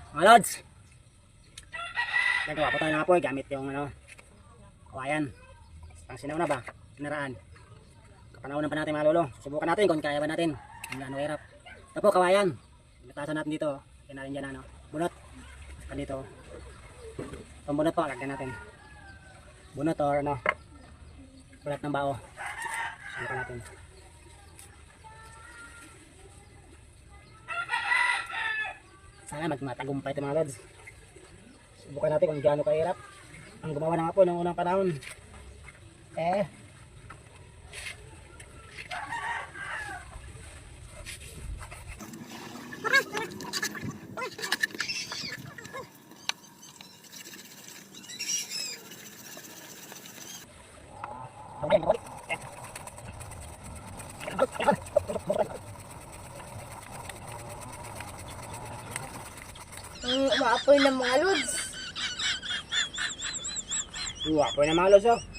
Mga lods, nagawa po tayo ng apoy gamit yung kawayan. Pang sinauna ba? Pinaraan. Kapanahonan pa natin mga lolo. Subukan natin kung kaya ba natin. Hindi ano hirap. Ito po kawayan. Natasan natin dito. Kaya natin dyan bunot. Kan dito. Itong bunot po, lagyan natin. Bunot or ulat ng bao. Subukan natin. Sana magmatagumpay ito mga lods. Subukan natin kung gaano kahirap ang gumawa ng apoy noong unang panahon. Ang umaapoy ng mga lods. Apoy na mga lods oh.